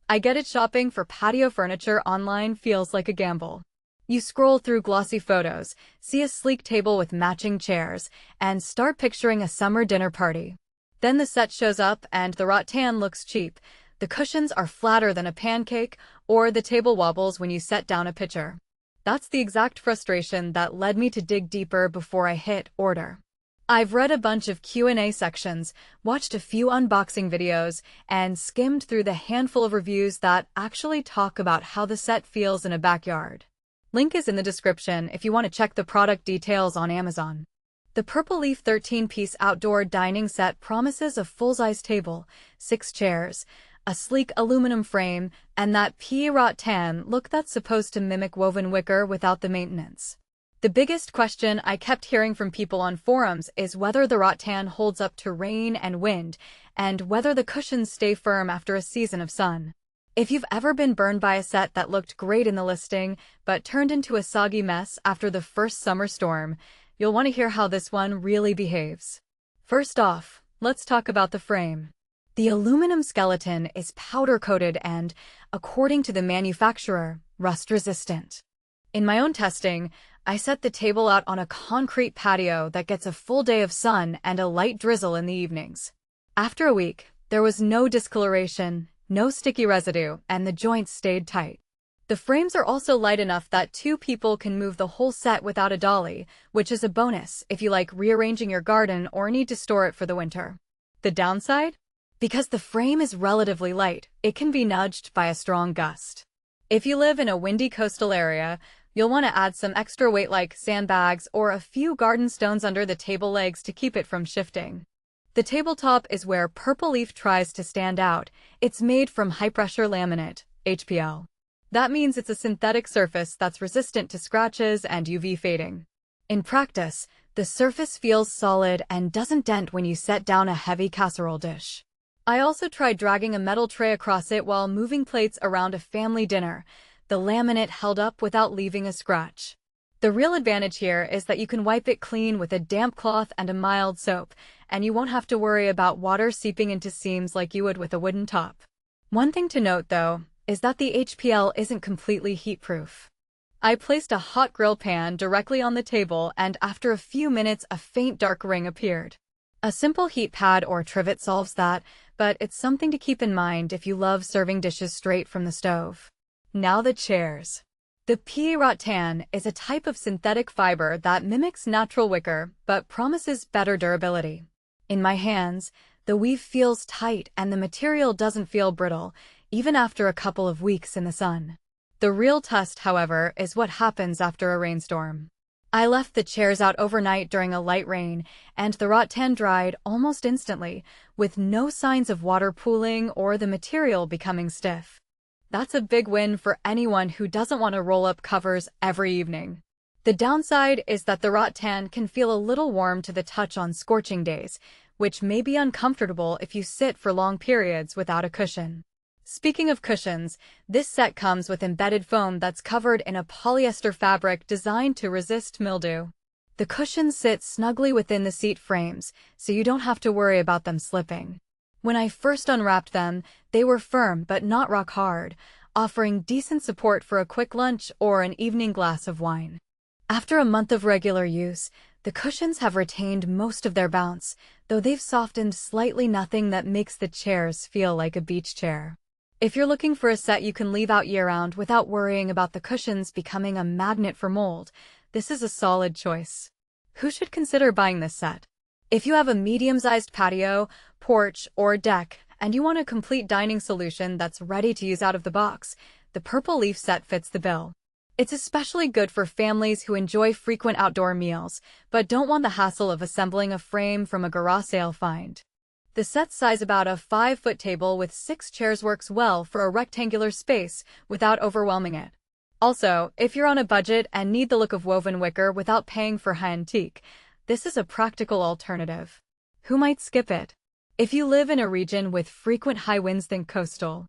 I get it, shopping for patio furniture online feels like a gamble. You scroll through glossy photos, see a sleek table with matching chairs, and start picturing a summer dinner party. Then the set shows up and the rattan looks cheap. The cushions are flatter than a pancake, or the table wobbles when you set down a pitcher. That's the exact frustration that led me to dig deeper before I hit order. I've read a bunch of Q&A sections, watched a few unboxing videos, and skimmed through the handful of reviews that actually talk about how the set feels in a backyard. Link is in the description if you want to check the product details on Amazon. The Purple Leaf 13-piece outdoor dining set promises a full-size table, 6 chairs, a sleek aluminum frame, and that pea rattan look that's supposed to mimic woven wicker without the maintenance. The biggest question I kept hearing from people on forums is whether the rattan holds up to rain and wind, and whether the cushions stay firm after a season of sun. If you've ever been burned by a set that looked great in the listing, but turned into a soggy mess after the first summer storm, you'll want to hear how this one really behaves. First off, let's talk about the frame. The aluminum skeleton is powder-coated and, according to the manufacturer, rust-resistant. In my own testing, I set the table out on a concrete patio that gets a full day of sun and a light drizzle in the evenings. After a week, there was no discoloration, no sticky residue, and the joints stayed tight. The frames are also light enough that 2 people can move the whole set without a dolly, which is a bonus if you like rearranging your garden or need to store it for the winter. The downside? Because the frame is relatively light, it can be nudged by a strong gust. If you live in a windy coastal area, you'll want to add some extra weight like sandbags or a few garden stones under the table legs to keep it from shifting. The tabletop is where Purple Leaf tries to stand out. It's made from high-pressure laminate, HPL. That means it's a synthetic surface that's resistant to scratches and UV fading. In practice, the surface feels solid and doesn't dent when you set down a heavy casserole dish. I also tried dragging a metal tray across it while moving plates around a family dinner. The laminate held up without leaving a scratch. The real advantage here is that you can wipe it clean with a damp cloth and a mild soap, and you won't have to worry about water seeping into seams like you would with a wooden top. One thing to note, though, is that the HPL isn't completely heat-proof. I placed a hot grill pan directly on the table, and after a few minutes a faint dark ring appeared. A simple heat pad or trivet solves that, but it's something to keep in mind if you love serving dishes straight from the stove. Now the chairs. The pea rattan is a type of synthetic fiber that mimics natural wicker but promises better durability. In my hands, the weave feels tight and the material doesn't feel brittle, even after a couple of weeks in the sun. The real test, however, is what happens after a rainstorm. I left the chairs out overnight during a light rain, and the rattan dried almost instantly, with no signs of water pooling or the material becoming stiff. That's a big win for anyone who doesn't want to roll up covers every evening. The downside is that the rattan can feel a little warm to the touch on scorching days, which may be uncomfortable if you sit for long periods without a cushion. Speaking of cushions, this set comes with embedded foam that's covered in a polyester fabric designed to resist mildew. The cushions sit snugly within the seat frames, so you don't have to worry about them slipping. When I first unwrapped them, they were firm but not rock hard, offering decent support for a quick lunch or an evening glass of wine. After a month of regular use, the cushions have retained most of their bounce, though they've softened slightly, nothing that makes the chairs feel like a beach chair. If you're looking for a set you can leave out year-round without worrying about the cushions becoming a magnet for mold, this is a solid choice. Who should consider buying this set? If you have a medium-sized patio, porch, or deck, and you want a complete dining solution that's ready to use out of the box, the Purple Leaf set fits the bill. It's especially good for families who enjoy frequent outdoor meals, but don't want the hassle of assembling a frame from a garage sale find. The set's size, about a 5-foot table with 6 chairs, works well for a rectangular space without overwhelming it. Also, if you're on a budget and need the look of woven wicker without paying for high antique, this is a practical alternative. Who might skip it? If you live in a region with frequent high winds, think coastal.